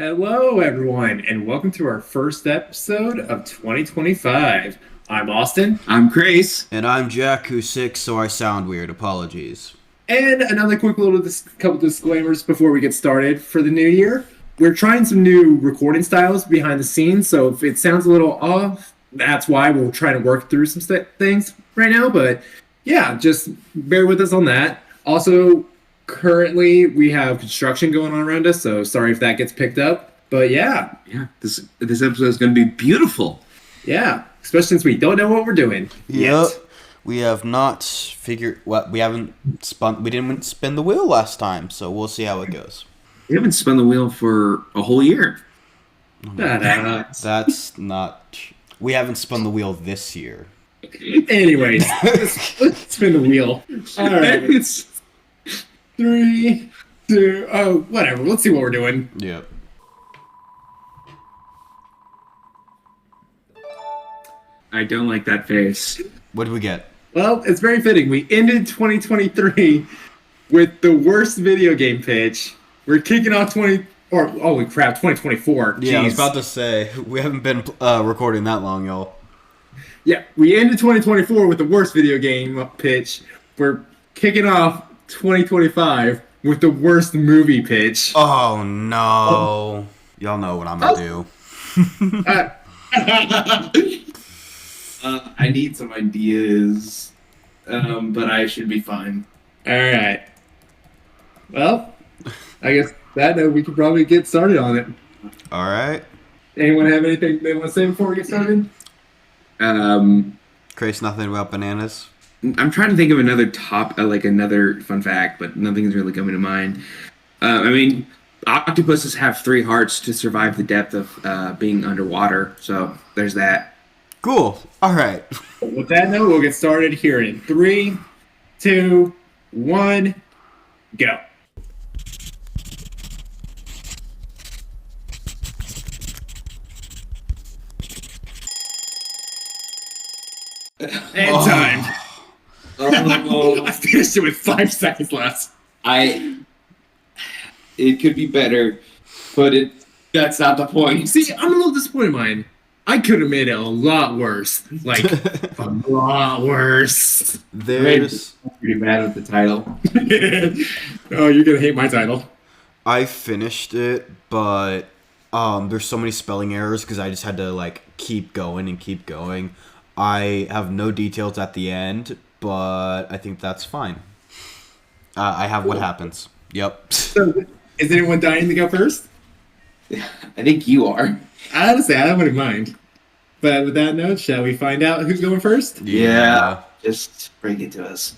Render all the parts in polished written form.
Hello, everyone, and welcome to our first episode of 2025. I'm Austin. I'm Krais. And I'm Jyck, who's sick, so I sound weird. Apologies. And another quick little couple disclaimers before we get started for the new year. We're trying some new recording styles behind the scenes, so if it sounds a little off, that's why we're trying to work through some things right now. But yeah, just bear with us on that. Also, currently we have construction going on around us, so sorry if that gets picked up. But yeah, This episode is going to be beautiful. yeah, especially since we don't know what we're doing Yep. yet. We have not figured what we didn't spin the wheel last time, so we'll see how it goes. We haven't spun the wheel for a whole year. That's not we haven't spun the wheel this year. Anyways, let's spin the wheel. All right, it's 3, 2, oh, whatever. Let's see what we're doing. Yep. I don't like that face. What did we get? Well, it's very fitting. We ended 2023 with the worst video game pitch. We're kicking off holy crap, 2024. Yeah, I was Jeez. about to say we haven't been recording that long, y'all. Yeah, we ended 2024 with the worst video game pitch. We're kicking off 2025 with the worst movie pitch. Oh no! Y'all know what I'm gonna do. I need some ideas, but I should be fine. All right. Well, I guess that note we could probably get started on it. All right, Anyone have anything they want to say before we get started? Krais, nothing about bananas. I'm trying to think of another another fun fact, but nothing's really coming to mind. Octopuses have 3 hearts to survive the depth of being underwater, so there's that. Cool. All right. With that note, we'll get started here in 3, 2, 1, go. And time. Oh, I finished it with 5 seconds left. it could be better, but that's not the point. See, I'm a little disappointed in mine. I could have made it a lot worse. Like, a lot worse. There's. Pretty bad with the title. Oh, you're going to hate my title. I finished it, but there's so many spelling errors because I just had to keep going and keep going. I have no details at the end, but I think that's fine. I have what happens. Yep. So, is anyone dying to go first? I think you are. Honestly, I wouldn't mind. But with that note, shall we find out who's going first? Yeah. Just bring it to us.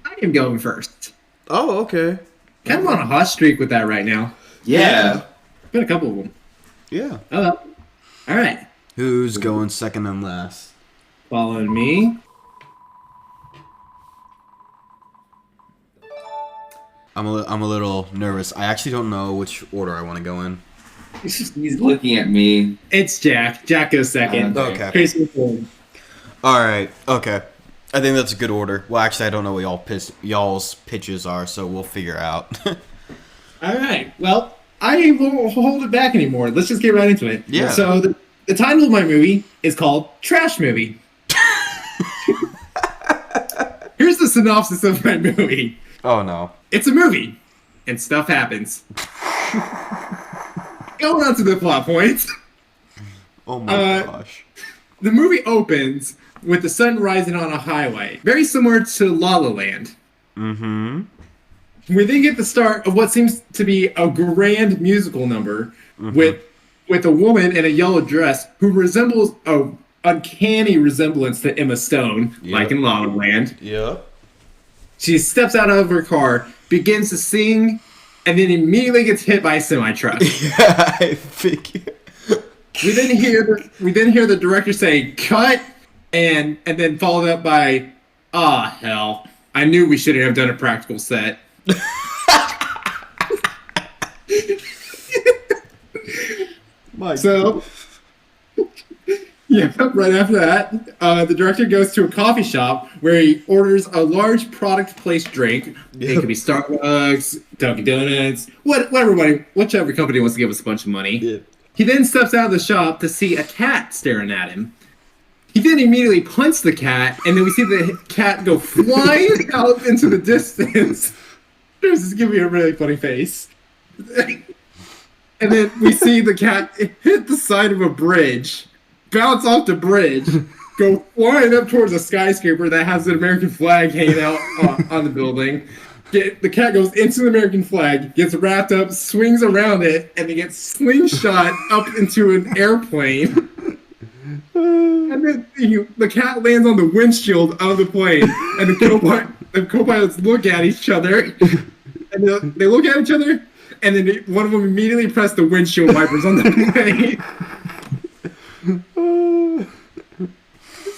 I am going first. Oh, okay. Kind of on a hot streak with that right now. Yeah. Been a couple of them. Yeah. Oh, well. All right. Who's going second and last? Following me. I'm a little nervous. I actually don't know which order I want to go in. He's looking at me. It's Jack. Jack goes second. Okay. Chris goes third. All right. Okay. I think that's a good order. Well, actually, I don't know what y'all's pitches are, so we'll figure out. All right. Well, I won't hold it back anymore. Let's just get right into it. Yeah. So the title of my movie is called Trash Movie. Here's the synopsis of my movie. Oh no. It's a movie, and stuff happens. Going on to the plot points. Oh my gosh. The movie opens with the sun rising on a highway, very similar to La La Land. Mm-hmm. We then get the start of what seems to be a grand musical number with a woman in a yellow dress who resembles a uncanny resemblance to Emma Stone, like in La La Land. Yeah. She steps out of her car, begins to sing, and then immediately gets hit by a semi-truck. Yeah, I figure. We then hear the director say "cut," and then followed up by hell. I knew we shouldn't have done a practical set." Yeah, right after that, the director goes to a coffee shop where he orders a large product-placed drink. It could be Starbucks, Dunkin' Donuts, whichever company wants to give us a bunch of money. Yeah. He then steps out of the shop to see a cat staring at him. He then immediately punts the cat, and then we see the cat go flying out into the distance. This is giving me a really funny face. And then we see the cat hit the side of a bridge, bounce off the bridge, go flying up towards a skyscraper that has an American flag hanging out on the building. The cat goes into the American flag, gets wrapped up, swings around it, and then gets slingshot up into an airplane. And then the cat lands on the windshield of the plane, and the co-pilots look at each other, and they look at each other, and then one of them immediately pressed the windshield wipers on the plane.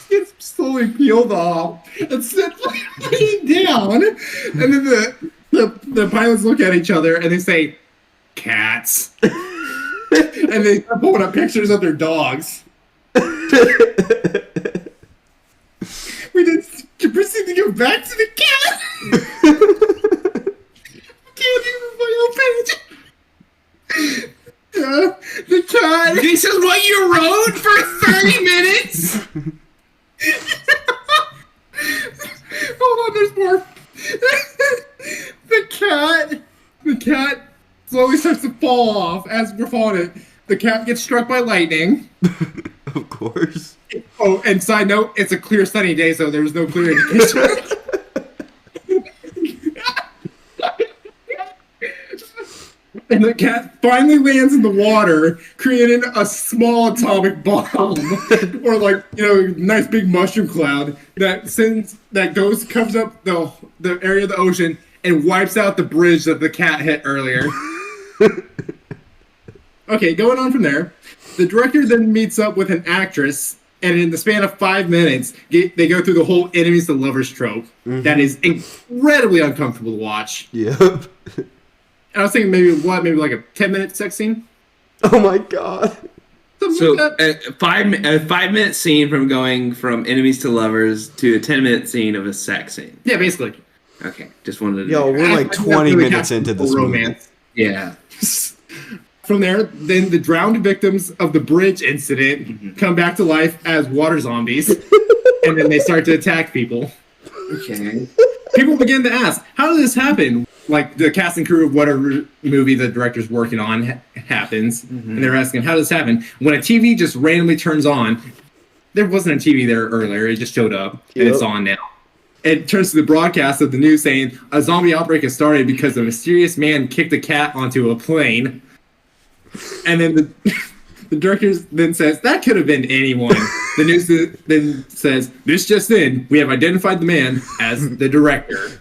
Gets slowly peeled off and set down, and then the pilots look at each other and they say, "Cats," and they start pulling up pictures of their dogs. We then proceed to go back to the cat. Can't even my page. The cat. This is what you wrote for 30 minutes? Hold on, there's more. The cat slowly starts to fall off as we're following it. The cat gets struck by lightning. Of course. Oh, and side note, it's a clear sunny day, so there was no clear indication. And the cat finally lands in the water, creating a small atomic bomb, or nice big mushroom cloud that covers up the area of the ocean and wipes out the bridge that the cat hit earlier. Okay, going on from there, the director then meets up with an actress, and in the span of 5 minutes, they go through the whole enemies to lovers trope. Mm-hmm. That is incredibly uncomfortable to watch. Yep. I was thinking maybe like a 10-minute sex scene? Oh my god. So a 5-minute scene from going from enemies to lovers to a 10-minute scene of a sex scene. Yeah, basically. Okay, just wanted to. Yo, we're like 20 minutes into this romance. Yeah. From there, then the drowned victims of the bridge incident come back to life as water zombies, and then they start to attack people. Okay. People begin to ask, how did this happen? Like, the cast and crew of whatever movie the director's working on happens, and they're asking, how does this happen? When a TV just randomly turns on, there wasn't a TV there earlier, it just showed up, and it's on now. It turns to the broadcast of the news saying, a zombie outbreak has started because a mysterious man kicked a cat onto a plane. And then the director then says, that could have been anyone. The news then says, this just in, we have identified the man as the director.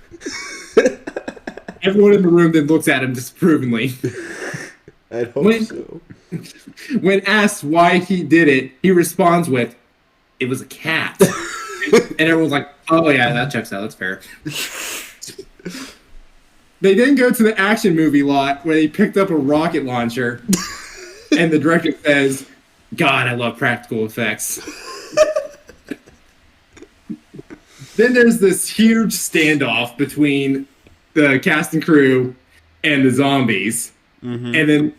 Everyone in the room then looks at him disapprovingly. I hope so. When asked why he did it, he responds with, it was a cat. And everyone's like, oh yeah, that checks out, that's fair. They then go to the action movie lot where they picked up a rocket launcher, and the director says, God, I love practical effects. Then there's this huge standoff between the cast and crew and the zombies. Mm-hmm. And then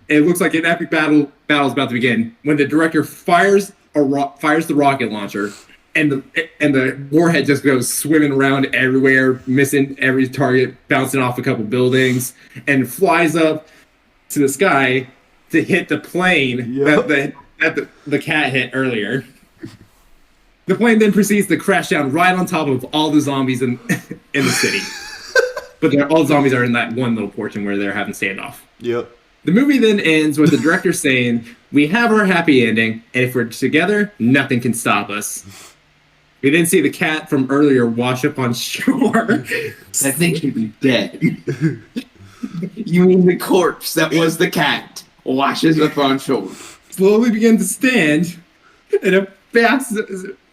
it looks like an epic battle's about to begin when the director fires the rocket launcher, and the warhead just goes swimming around everywhere, missing every target, bouncing off a couple buildings, and flies up to the sky to hit the plane that the cat hit earlier. The plane then proceeds to crash down right on top of all the zombies in the city. But all the zombies are in that one little portion where they're having standoff. Yep. The movie then ends with the director saying, we have our happy ending, and if we're together, nothing can stop us. We then see the cat from earlier wash up on shore. I think he'd be dead. You mean the corpse that was the cat washes up on shore. Slowly begin to stand, and a fast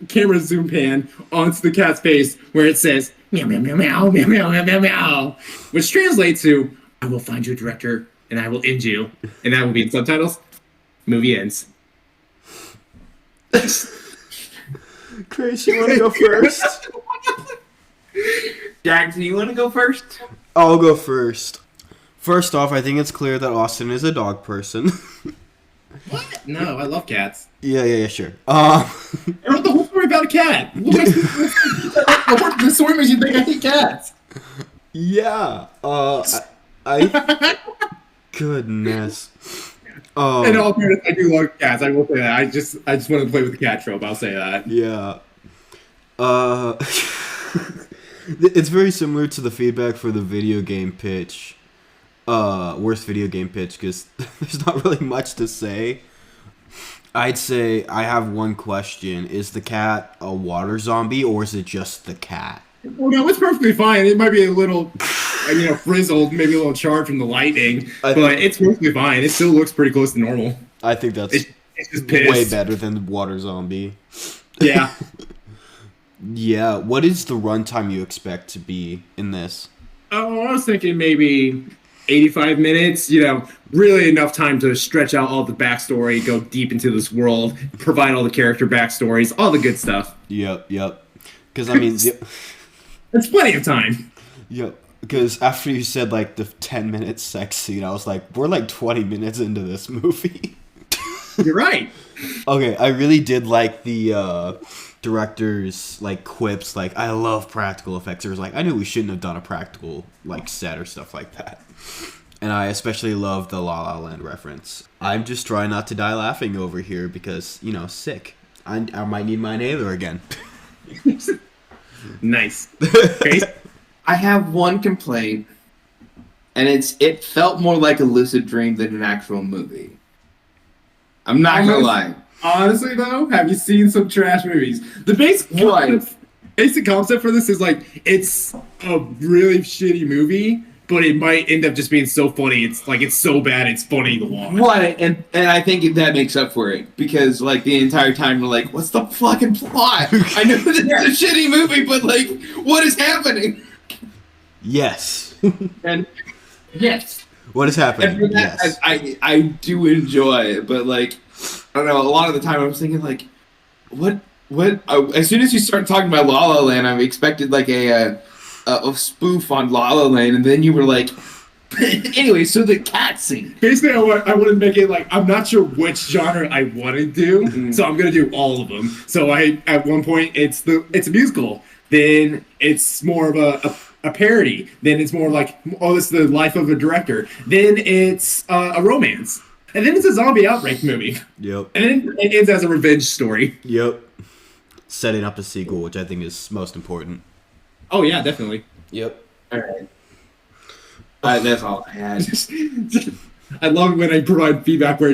camera zoom pan onto the cat's face where it says, meow, meow, meow, meow, meow, meow, meow, meow, meow, which translates to, I will find you, director, and I will end you. And that will be in subtitles. Movie ends. Krais, you want to go first? Jack, do you want to go first? I'll go first. First off, I think it's clear that Austin is a dog person. What? No, I love cats. Yeah, sure. I wrote the whole story about a cat. The story makes you think I hate cats. Yeah. I goodness. In all fairness, I do love cats. I will say that. I just want to play with the cat trope. I'll say that. Yeah. It's very similar to the feedback for the video game pitch. Worst video game pitch, because there's not really much to say. I'd say I have one question. Is the cat a water zombie, or is it just the cat? Well, no, it's perfectly fine. It might be a little, frizzled, maybe a little charred from the lightning, but it's perfectly fine. It still looks pretty close to normal. I think that's it's just pissed. Way better than the water zombie. Yeah. Yeah. What is the runtime you expect to be in this? Oh, I was thinking maybe 85 minutes, really enough time to stretch out all the backstory, go deep into this world, provide all the character backstories, all the good stuff. Yep. Because, I mean... It's plenty of time. Yep. Because after you said, the 10-minute sex scene, I was like, we're 20 minutes into this movie. You're right. Okay, I really did like the director's, quips, I love practical effects. It was I knew we shouldn't have done a practical, set or stuff like that. And I especially love the La La Land reference. I'm just trying not to die laughing over here because, sick. I might need my inhaler again. Nice. Okay. I have one complaint, and it felt more like a lucid dream than an actual movie. I'm not gonna lie. Honestly, though, have you seen some trash movies? The basic concept for this is it's a really shitty movie, but it might end up just being so funny. It's so bad it's funny to watch. What? And I think that makes up for it because the entire time we're what's the fucking plot? I know this is a shitty movie, but what is happening? Yes. And yes. What is happening? And for that, yes. I do enjoy it, but I don't know. A lot of the time I was thinking what? As soon as you start talking about La La Land, I expected a spoof on La La Land, and then you were anyway, so the cat scene. Basically, I want to make it I'm not sure which genre I want to do, so I'm gonna do all of them. So at one point it's a musical, then it's more of a parody, then it's more it's the life of a director, then it's a romance, and then it's a zombie outbreak movie. Yep. And then it ends as a revenge story. Yep. Setting up a sequel, which I think is most important. Oh yeah, definitely. Yep. All right. That's all I had. I love it when I provide feedback or I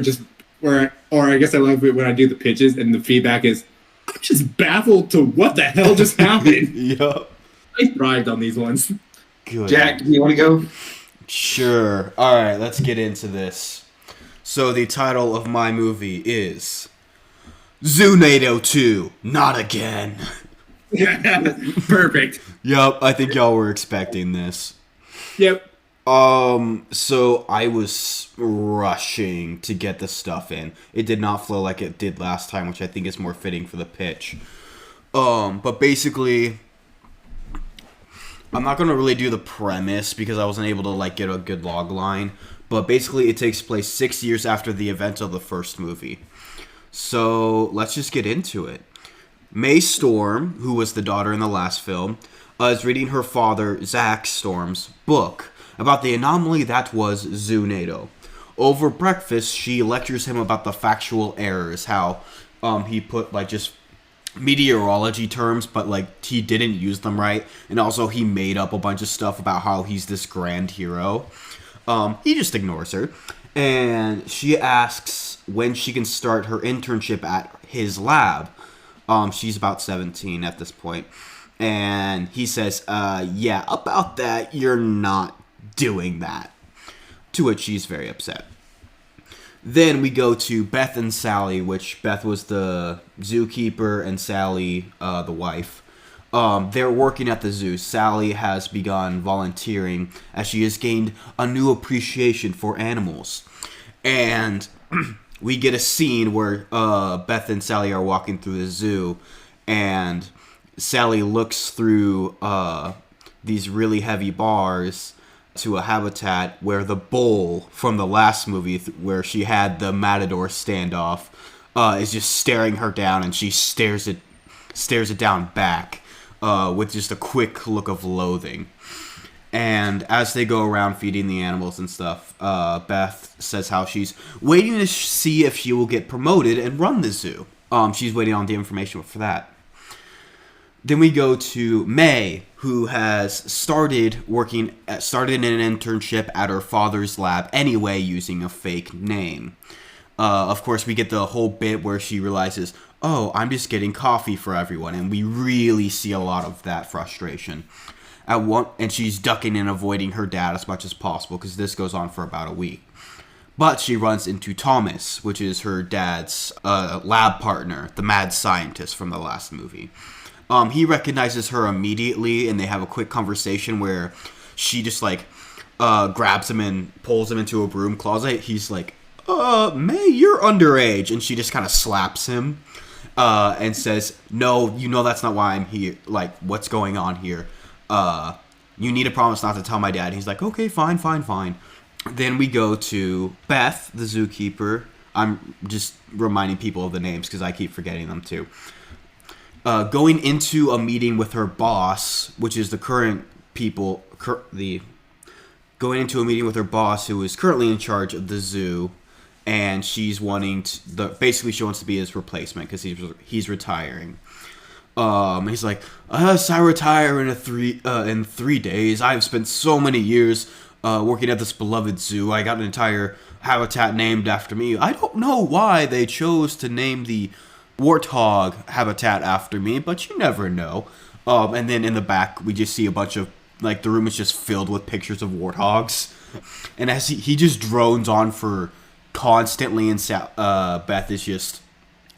guess I love it when I do the pitches and the feedback is, I'm just baffled to what the hell just happened. Yep. I thrived on these ones. Good. Jack, do you want to go? Sure. All right, let's get into this. So the title of my movie is Zoonado 2, Not Again. Perfect. Yep, I think y'all were expecting this. Yep. So I was rushing to get the stuff in. It did not flow like it did last time, which I think is more fitting for the pitch. But basically, I'm not gonna really do the premise because I wasn't able to get a good log line. But basically, it takes place 6 years after the events of the first movie. So let's just get into it. May Storm, who was the daughter in the last film, is reading her father, Zach Storm's, book about the anomaly that was Zoonado. Over breakfast, she lectures him about the factual errors, how he put just meteorology terms, but he didn't use them right, and also he made up a bunch of stuff about how he's this grand hero. He just ignores her, and she asks when she can start her internship at his lab. She's about 17 at this point. And he says, yeah, about that, you're not doing that. To which she's very upset. Then we go to Beth and Sally, which Beth was the zookeeper and Sally, the wife. They're working at the zoo. Sally has begun volunteering as she has gained a new appreciation for animals. And we get a scene where Beth and Sally are walking through the zoo, and Sally looks through these really heavy bars to a habitat where the bull from the last movie, where she had the matador standoff, is just staring her down, and she stares it down back with just a quick look of loathing. And as they go around feeding the animals and stuff, Beth says how she's waiting to see if she will get promoted and run the zoo. She's waiting on the information for that. Then we go to May, who has started an internship at her father's lab anyway, using a fake name. Of course, we get the whole bit where she realizes, oh, I'm just getting coffee for everyone, and we really see a lot of that frustration. And she's ducking and avoiding her dad as much as possible, because this goes on for about a week. But she runs into Thomas, which is her dad's lab partner, the mad scientist from the last movie. He recognizes her immediately, and they have a quick conversation where she just, grabs him and pulls him into a broom closet. He's like, May, you're underage. And she just kind of slaps him and says, no, you know that's not why I'm here. Like, what's going on here? You need to promise not to tell my dad. He's like, okay, fine. Then we go to Beth, the zookeeper. I'm just reminding people of the names because I keep forgetting them too. Going into a meeting with her boss, which is the current going into a meeting with her boss, who is currently in charge of the zoo, and she's wanting basically she wants to be his replacement because he's retiring. He's like, unless I retire in 3 days, I've spent so many years working at this beloved zoo. I got an entire habitat named after me. I don't know why they chose to name the warthog habitat after me, but you never know. And then in the back, we just see a bunch of, the room is just filled with pictures of warthogs. And as he just drones on for constantly, and Beth is just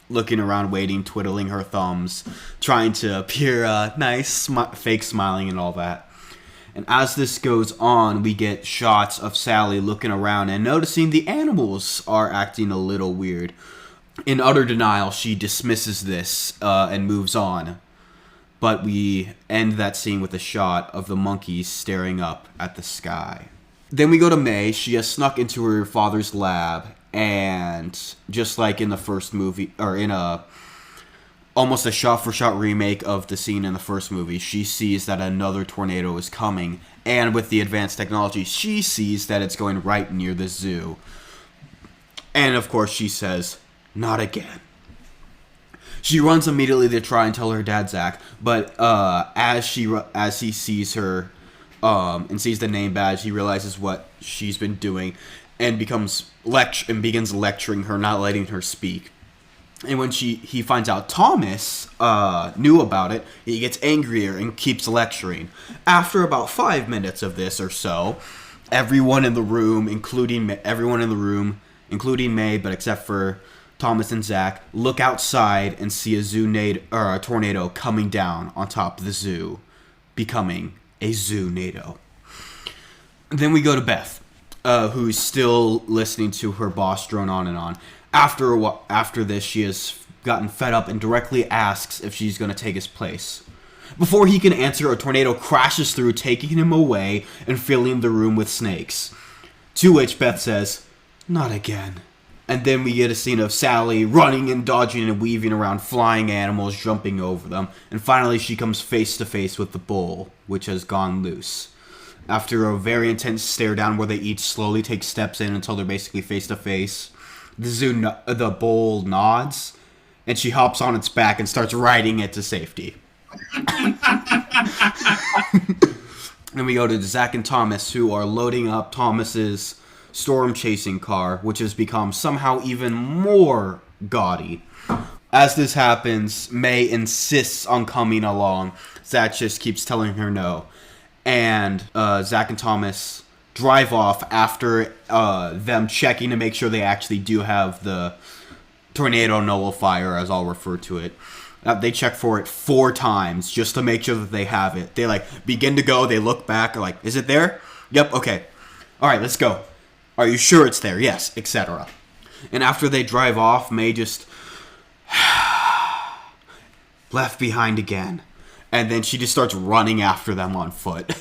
looking around, waiting, twiddling her thumbs, trying to appear nice, fake smiling and all that. And as this goes on, we get shots of Sally looking around and noticing the animals are acting a little weird. In utter denial, she dismisses this and moves on. But we end that scene with a shot of the monkeys staring up at the sky. Then we go to May. She has snuck into her father's lab, and just like in the first movie, or in almost a shot-for-shot remake of the scene in the first movie, she sees that another tornado is coming, and with the advanced technology, she sees that it's going right near the zoo. And of course, she says, not again. She runs immediately to try and tell her dad, Zach, but as he sees her and sees the name badge, he realizes what she's been doing and begins lecturing her, not letting her speak. And when he finds out Thomas knew about it, he gets angrier and keeps lecturing. After about 5 minutes of this or so, everyone in the room, including May, but except for Thomas and Zach, look outside and see a tornado coming down on top of the zoo, becoming a zoo-nado. Then we go to Beth, who's still listening to her boss drone on and on. After this, she has gotten fed up and directly asks if she's going to take his place. Before he can answer, a tornado crashes through, taking him away and filling the room with snakes. To which Beth says, not again. And then we get a scene of Sally running and dodging and weaving around flying animals, jumping over them. And finally, she comes face to face with the bull, which has gone loose. After a very intense stare down where they each slowly take steps in until they're basically face to face, the bull nods, and she hops on its back and starts riding it to safety. Then we go to Zach and Thomas, who are loading up Thomas's storm chasing car, which has become somehow even more gaudy. As this happens, May insists on coming along. Zach just keeps telling her no. And Zach and Thomas drive off after them checking to make sure they actually do have the tornado nullifier, as I'll refer to it. They check for it 4 times just to make sure that they have it. They begin to go, they look back, are like, is it there? Yep, okay. Alright, let's go. Are you sure it's there? Yes, etc. And after they drive off, May just left behind again. And then she just starts running after them on foot.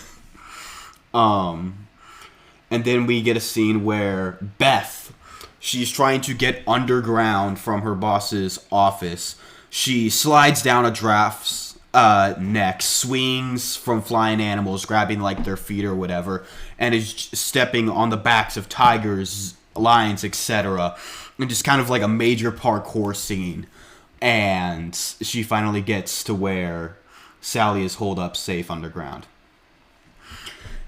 And then we get a scene where Beth, she's trying to get underground from her boss's office. She slides down a giraffe's neck, swings from flying animals, grabbing like their feet or whatever, and is stepping on the backs of tigers, lions, etc. And just kind of like a major parkour scene. And she finally gets to where Sally is holed up safe underground.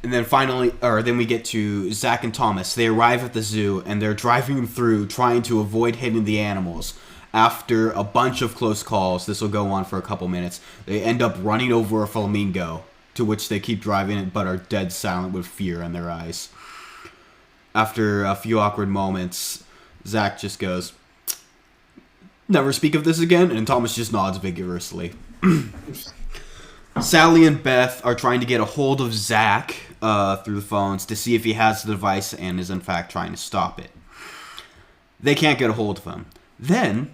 And then then we get to Zach and Thomas. They arrive at the zoo, and they're driving through, trying to avoid hitting the animals. After a bunch of close calls, this will go on for a couple minutes, they end up running over a flamingo, to which they keep driving it, but are dead silent with fear in their eyes. After a few awkward moments, Zach just goes, "Never speak of this again," and Thomas just nods vigorously. Sally and Beth are trying to get a hold of Zach through the phones to see if he has the device and is in fact trying to stop it. They can't get a hold of him. Then,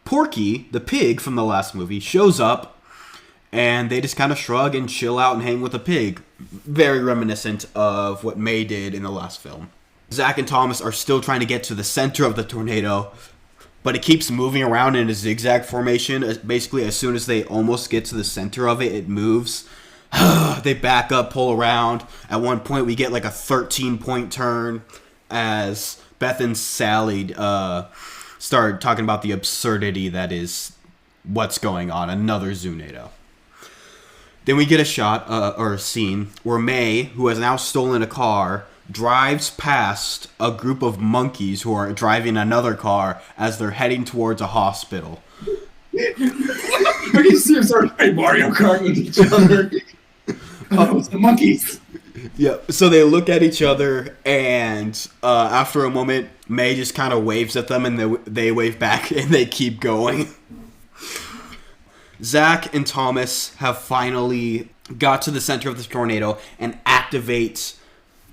Porky, the pig from the last movie, shows up, and they just kind of shrug and chill out and hang with the pig. Very reminiscent of what May did in the last film. Zach and Thomas are still trying to get to the center of the tornado, but it keeps moving around in a zigzag formation. Basically, as soon as they almost get to the center of it, it moves. They back up, pull around. At one point, we get like a 13-point turn as Beth and Sally start talking about the absurdity that is what's going on. Another Zoonado. Then we get a shot, or a scene, where May, who has now stolen a car, drives past a group of monkeys who are driving another car as they're heading towards a hospital. Monkeys start playing Mario Kart with each other. Oh, it's the monkeys. Yeah, so they look at each other, and after a moment, May just kind of waves at them, and they wave back, and they keep going. Zach and Thomas have finally got to the center of the tornado and activate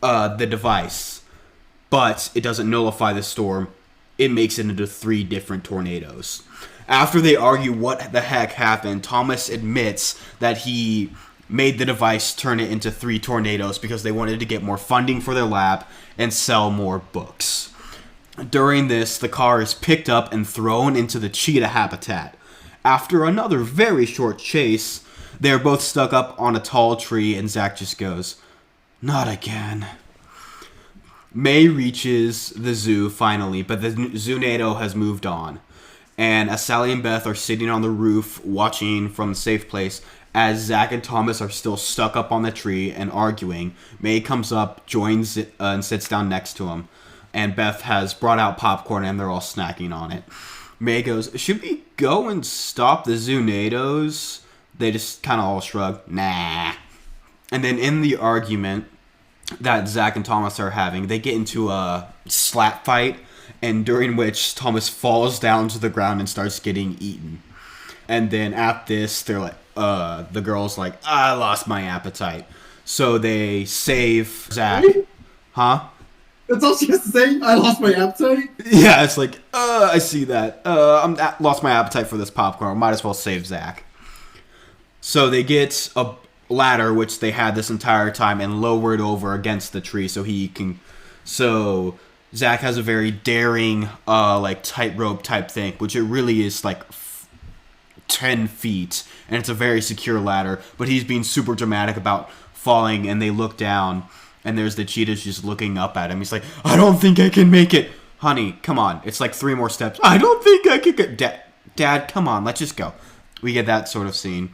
the device, but it doesn't nullify the storm. It makes it into 3 different tornadoes. After they argue what the heck happened, Thomas admits that he made the device turn it into 3 tornadoes because they wanted to get more funding for their lab and sell more books. During this, the car is picked up and thrown into the cheetah habitat. After another very short chase, they're both stuck up on a tall tree, and Zach just goes, "Not again." May reaches the zoo finally, but the Zoonado has moved on. And as Sally and Beth are sitting on the roof watching from a safe place, as Zach and Thomas are still stuck up on the tree and arguing, May comes up, joins and sits down next to him. And Beth has brought out popcorn and they're all snacking on it. May goes, "Should we go and stop the Zoonados?" They just kind of all shrug, "Nah." And then in the argument that Zach and Thomas are having, they get into a slap fight, and during which Thomas falls down to the ground and starts getting eaten. And then at this, they're like, the girl's like, "I lost my appetite." So they save Zach. Huh? That's all she has to say? I lost my appetite? Yeah, it's like, I see that. Lost my appetite for this popcorn. Might as well save Zach. So they get a ladder, which they had this entire time, and lower it over against the tree so he can... So Zach has a very daring, like, tightrope type thing, which it really is, like, 10 feet. And it's a very secure ladder, but he's being super dramatic about falling, and they look down, and there's the cheetahs just looking up at him. He's like, "I don't think I can make it." "Honey, come on. It's like 3 more steps." "I don't think I can get... Dad, come on. Let's just go." We get that sort of scene.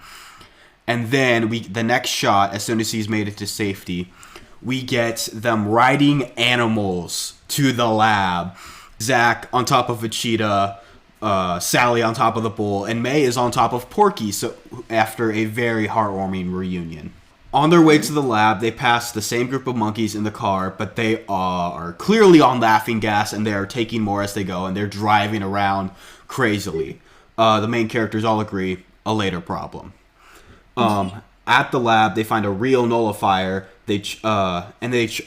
And then the next shot, as soon as he's made it to safety, we get them riding animals to the lab. Zach on top of a cheetah, Sally on top of the bull, and May is on top of Porky. So after a very heartwarming reunion. On their way to the lab, they pass the same group of monkeys in the car, but they are clearly on laughing gas, and they are taking more as they go, and they're driving around crazily. The main characters all agree, a later problem. At the lab, they find a real nullifier. They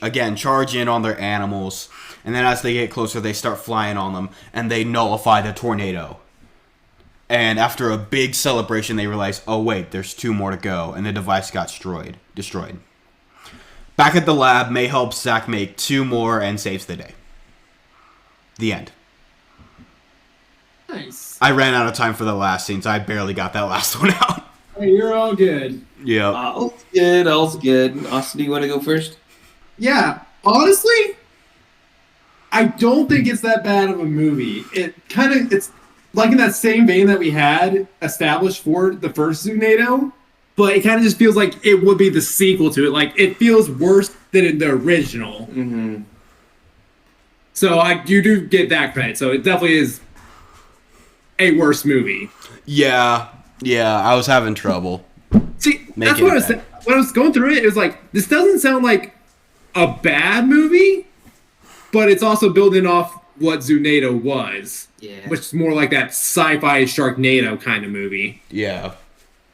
again charge in on their animals, And then as they get closer, they start flying on them, and they nullify the tornado. And after a big celebration, they realize, oh wait, there's 2 more to go, and the device got destroyed. Back at the lab, May helps Zach make 2 more and saves the day. The end. Nice. I ran out of time for the last scene, so I barely got that last one out. Hey, you're all good. Yeah. All's good. All's good. Austin, do you want to go first? Yeah, honestly, I don't think it's that bad of a movie. It's like in that same vein that we had established for the first Zoonado, but it kind of just feels like it would be the sequel to it. Like, it feels worse than in the original. Mm-hmm. So you do get that credit. So it definitely is a worse movie. Yeah, I was having trouble. See, that's Making what it I was saying. When I was going through it, it was like, this doesn't sound like a bad movie, but it's also building off what Zoonado was. Yeah. Which is more like that sci-fi Sharknado kind of movie. Yeah.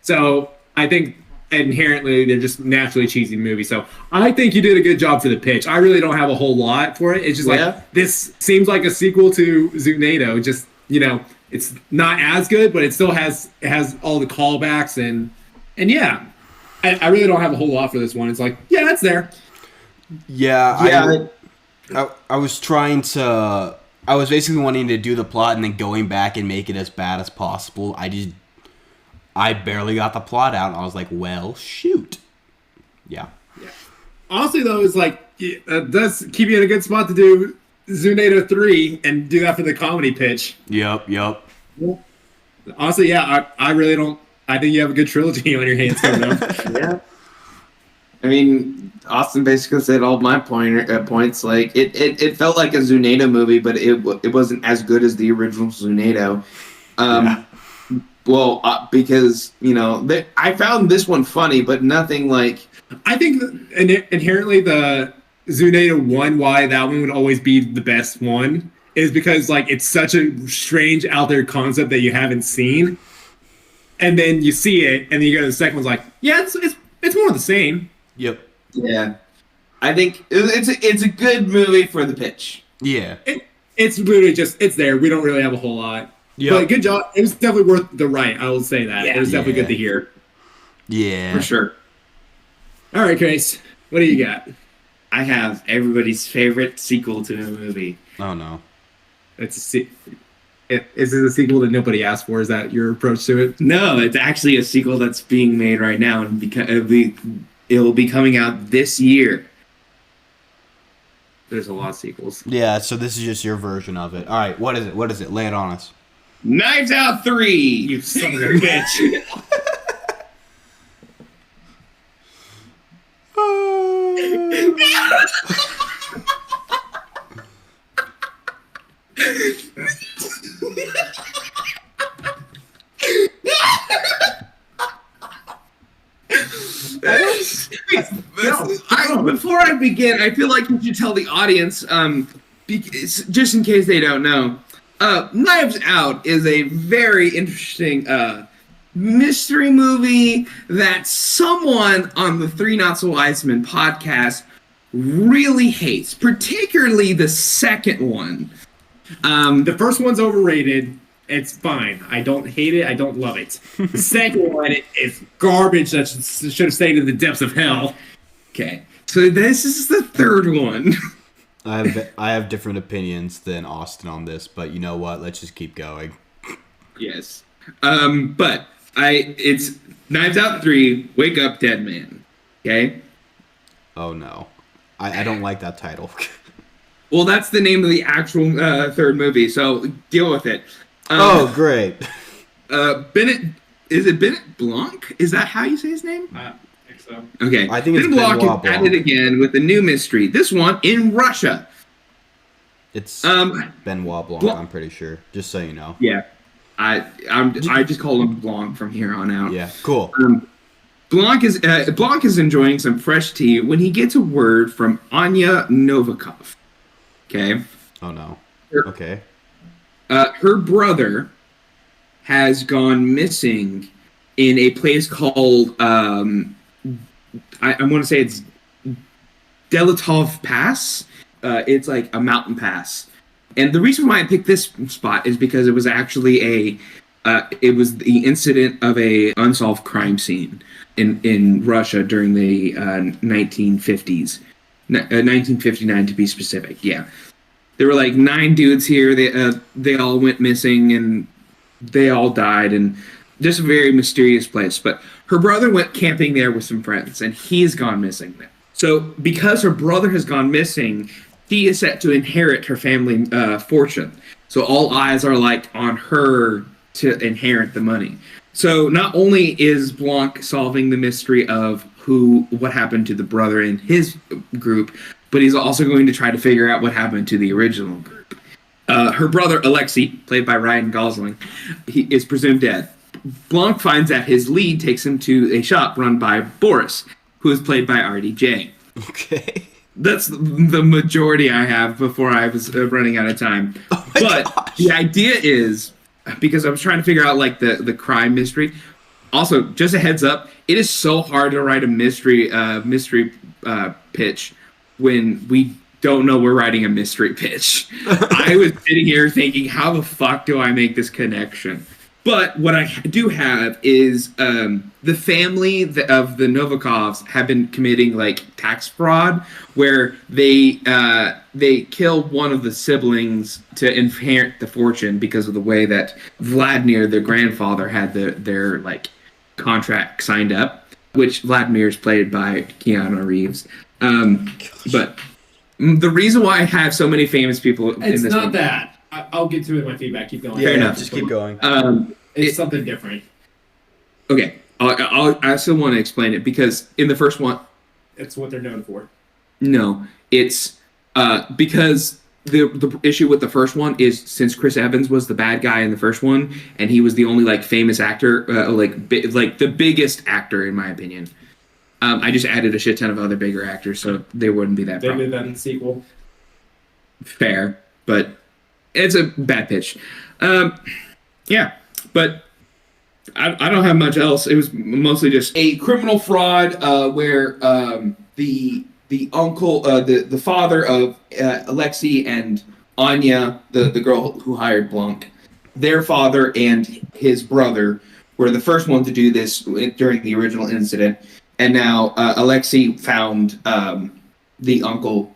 So I think inherently they're just naturally cheesy movies. So I think you did a good job for the pitch. I really don't have a whole lot for it. It's just like, this seems like a sequel to Zoonado. Just, it's not as good, but it still has all the callbacks and yeah. I really don't have a whole lot for this one. It's like, yeah, that's there. Yeah. I was trying to... I was basically wanting to do the plot and then going back and make it as bad as possible. I barely got the plot out, and I was like, well, shoot. Yeah. Honestly, though, it's like, it does keep you in a good spot to do Zoonado 3 and do that for the comedy pitch. Yep. Honestly, yeah, I really don't... I think you have a good trilogy on your hands coming up. Yeah. I mean, Austin basically said all my points. Like, it felt like a Zoonado movie, but it wasn't as good as the original Zoonado. Well, because, I found this one funny, but nothing like... I think inherently the Zoonado 1, why that one would always be the best one, is because, like, it's such a strange, out there concept that you haven't seen. And then you see it, and then you go to the second one's like, yeah, it's more of the same. Yep. Yeah. I think it's a good movie for the pitch. Yeah. It's literally just, it's there. We don't really have a whole lot. Yep. But good job. It was definitely worth the right. I will say that. It was definitely good to hear. Yeah. For sure. All right, Krais. What do you got? I have everybody's favorite sequel to a movie. Oh, no. Is it a sequel that nobody asked for? Is that your approach to it? No, it's actually a sequel that's being made right now, and it'll be coming out this year. There's a lot of sequels. Yeah, so this is just your version of it. All right, what is it? Lay it on us. Knives Out 3! You son of a bitch. Before I begin, I feel like you should tell the audience, just in case they don't know, Knives Out is a very interesting mystery movie that someone on the Three Not So Wise Men podcast really hates, particularly the second one. The first one's overrated. It's fine. I don't hate it. I don't love it. The second one is garbage that should have stayed in the depths of hell. Okay, so this is the third one. I have different opinions than Austin on this, but you know what? Let's just keep going. Yes. But it's Knives Out 3, Wake Up Dead Man. Okay? Oh, no. I don't like that title. Well, that's the name of the actual third movie, so deal with it. Oh, great. Is it Bennett Blanc? Is that how you say his name? I think so. Okay. I think it's Bennett Benoit Blanc is at it again with a new mystery. This one in Russia. It's Benoit Blanc, I'm pretty sure. Just so you know. Yeah. I just call him Blanc from here on out. Yeah, cool. Blanc is enjoying some fresh tea when he gets a word from Anya Novikov. Okay. Oh no. Okay. Her brother has gone missing in a place called I want to say it's Delatov Pass it's like a mountain pass. And the reason why I picked this spot is because it was actually it was the incident of a unsolved crime scene in Russia during the 1950s, 1959 to be specific. Yeah, there were like 9 dudes here. They all went missing and they all died, and just a very mysterious place. But her brother went camping there with some friends, and he's gone missing now. So because her brother has gone missing, she is set to inherit her family fortune. So all eyes are like on her to inherit the money. So not only is Blanc solving the mystery of what happened to the brother in his group, but he's also going to try to figure out what happened to the original group. Her brother, Alexei, played by Ryan Gosling, he is presumed dead. Blanc finds that his lead takes him to a shop run by Boris, who is played by RDJ. Okay. That's the majority I have before I was running out of time. But the idea is, because I was trying to figure out like the crime mystery. Also, just a heads up, it is so hard to write a mystery pitch when we don't know we're writing a mystery pitch. I was sitting here thinking, how the fuck do I make this connection? But what I do have is the family of the Novikovs have been committing like tax fraud, where they kill one of the siblings to inherit the fortune because of the way that Vladimir, their grandfather, had their like contract signed up, which Vladimir is played by Keanu Reeves. But the reason why I have so many famous people in this It's not movie, that. I'll get to it in my feedback. Keep going. Fair enough. Just keep going. It's something different. Okay, I still want to explain it because in the first one, It's what they're known for. no, it's because the issue with the first one is since Chris Evans was the bad guy in the first one, and he was the only like famous actor, like the biggest actor in my opinion. I just added a shit ton of other bigger actors, so they wouldn't be that. They did that in the sequel. Fair, but it's a bad pitch. Yeah, but I don't have much else. It was mostly just a criminal fraud where the uncle, the father of Alexei and Anya, the girl who hired Blanc, their father and his brother were the first one to do this during the original incident. And now Alexei found the uncle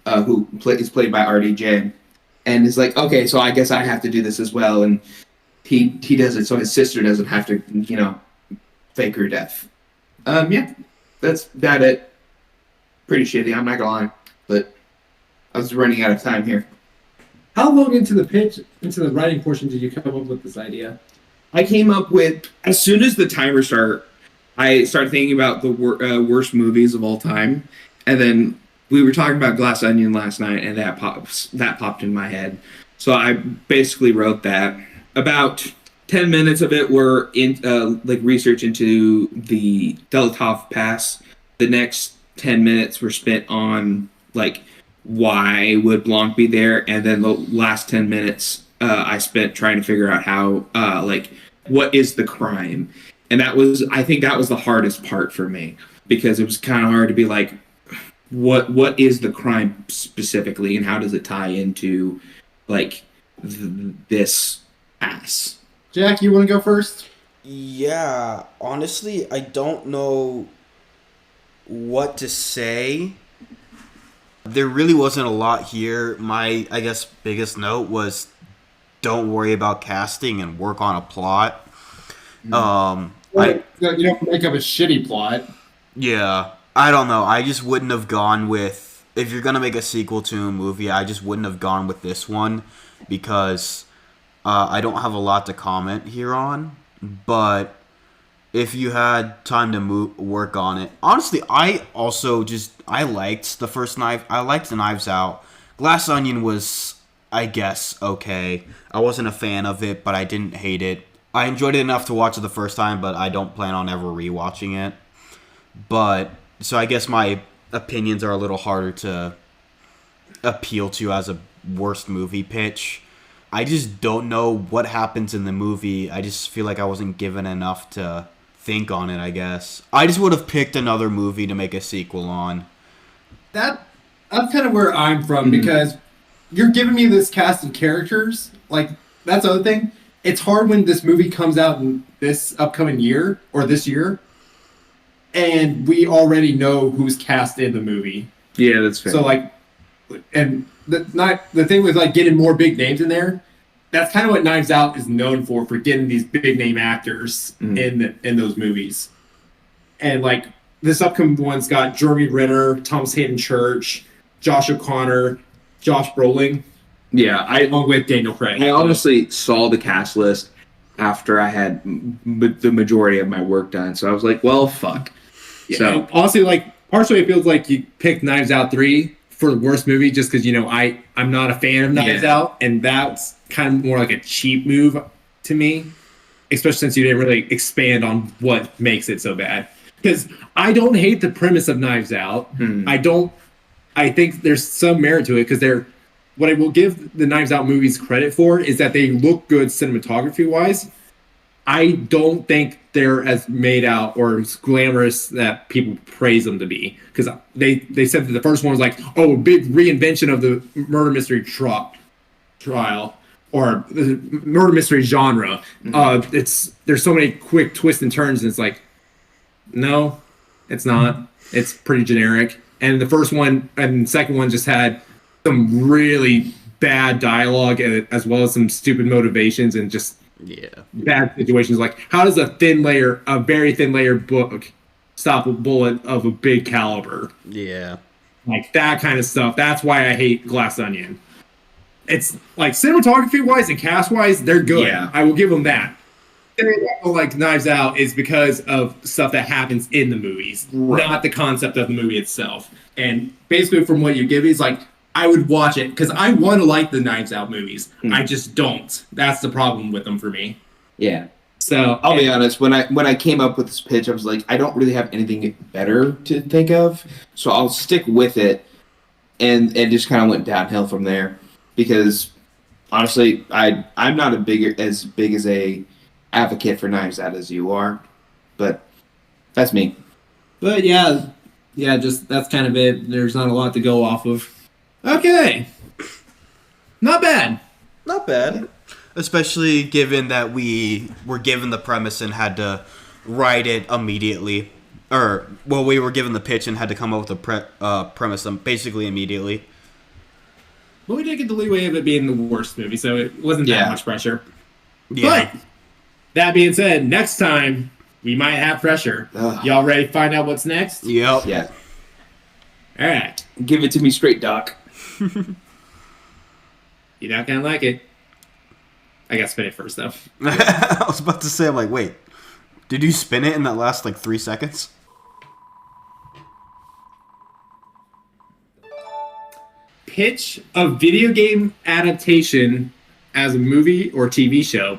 who is played by RDJ, and is like, okay, so I guess I have to do this as well. And he does it so his sister doesn't have to, fake her death. Yeah, that's about it. Pretty shitty, I'm not gonna lie, but I was running out of time here. How long into the writing portion, did you come up with this idea? I came up with, as soon as the timer started, I started thinking about the worst movies of all time, and then we were talking about Glass Onion last night, and that popped in my head. So I basically wrote that. About 10 minutes of it were in research into the Delatov Pass. The next 10 minutes were spent on like why would Blanc be there, and then the last 10 minutes I spent trying to figure out how what is the crime. And I think that was the hardest part for me, because it was kind of hard to be like, what is the crime specifically, and how does it tie into like this pass? Jack, you want to go first? Yeah, honestly, I don't know what to say. There really wasn't a lot here. My, I guess, biggest note was don't worry about casting and work on a plot. You don't make up a shitty plot. Yeah, I don't know. I just wouldn't have gone with, if you're going to make a sequel to a movie, I just wouldn't have gone with this one, because I don't have a lot to comment here on. But if you had time to work on it, honestly, I liked the first Knife. I liked the Knives Out. Glass Onion was, I guess, okay. I wasn't a fan of it, but I didn't hate it. I enjoyed it enough to watch it the first time, but I don't plan on ever rewatching it. But, so I guess my opinions are a little harder to appeal to as a worst movie pitch. I just don't know what happens in the movie. I just feel like I wasn't given enough to think on it, I guess. I just would have picked another movie to make a sequel on. That that's kind of where I'm from because you're giving me this cast of characters. Like, that's the other thing. It's hard when this movie comes out in this upcoming year or this year, and we already know who's cast in the movie. Yeah, that's fair. So like, and the thing with like getting more big names in there. That's kind of what Knives Out is known for getting these big name actors in those movies. And like this upcoming one's got Jeremy Renner, Thomas Hayden Church, Josh O'Connor, Josh Brolin. Yeah, along with Daniel Craig. I honestly saw the cast list after I had the majority of my work done, so I was like, well, fuck. Yeah, So honestly, like partially it feels like you picked Knives Out 3 for the worst movie just because, you know, I'm not a fan of Knives Out, and that's kind of more like a cheap move to me, especially since you didn't really expand on what makes it so bad. Because I don't hate the premise of Knives Out. I think there's some merit to it because what I will give the Knives Out movies credit for is that they look good cinematography wise. I don't think they're as made out or as glamorous that people praise them to be. Because they said that the first one was like, oh, a big reinvention of the murder mystery trial or the murder mystery genre. There's so many quick twists and turns, and it's like, no, it's not. It's pretty generic. And the first one and the second one just had some really bad dialogue as well as some stupid motivations and just bad situations. Like, how does a very thin layer book stop a bullet of a big caliber? Yeah. Like that kind of stuff. That's why I hate Glass Onion. It's like cinematography wise and cast wise, they're good. Yeah. I will give them that. Like Knives Out is because of stuff that happens in the movies, not the concept of the movie itself. And basically, from what you give me, is like I would watch it because I want to like the Knives Out movies. I just don't. That's the problem with them for me. Yeah. So I'll be honest. When I came up with this pitch, I was like, I don't really have anything better to think of, so I'll stick with it, and just kind of went downhill from there. Because honestly, I'm not as big as a advocate for Knives Out as you are, but that's me. But yeah, just that's kind of it. There's not a lot to go off of. Okay, not bad. Not bad. Especially given that we were given the premise and had to write it immediately. We were given the pitch and had to come up with a premise basically immediately. But we did get the leeway of it being the worst movie, so it wasn't that much pressure. Yeah. But that being said, next time we might have pressure. Y'all ready to find out what's next? Yep. Yeah. All right. Give it to me straight, Doc. You're not gonna like it. I gotta spin it first, though. I was about to say, I'm like, wait, did you spin it in that last 3 seconds? Pitch a video game adaptation as a movie or TV show.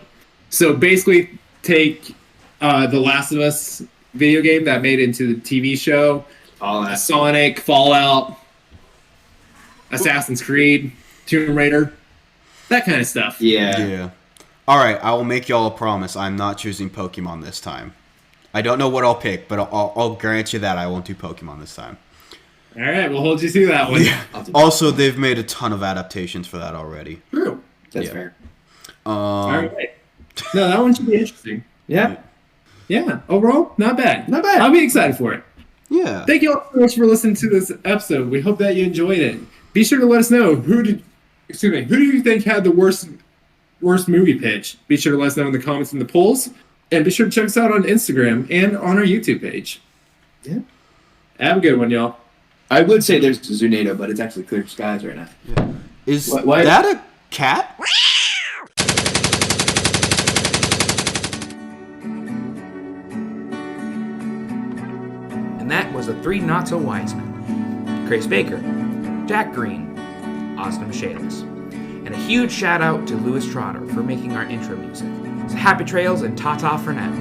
So basically, take The Last of Us video game that made it into the TV show, Sonic, Fallout, Assassin's Creed, Tomb Raider, that kind of stuff. Yeah. All right, I will make y'all a promise. I'm not choosing Pokemon this time. I don't know what I'll pick, but I'll grant you that I won't do Pokemon this time. All right, we'll hold you to that one. Yeah. Also, they've made a ton of adaptations for that already. True. That's fair. All right. No, that one should be interesting. Yeah. Yeah. Overall, not bad. Not bad. I'll be excited for it. Yeah. Thank you all so much for listening to this episode. We hope that you enjoyed it. Be sure to let us know who do you think had the worst movie pitch? Be sure to let us know in the comments and the polls. And be sure to check us out on Instagram and on our YouTube page. Yeah. Have a good one, y'all. I would say there's Zunado, but it's actually clear skies right now. Yeah. Is what? that a cat? And that was the three not-so-wise men. Krais Baker, Jack Green, Austin Michaelis. And a huge shout-out to Louis Trotter for making our intro music. So happy trails and ta-ta for now.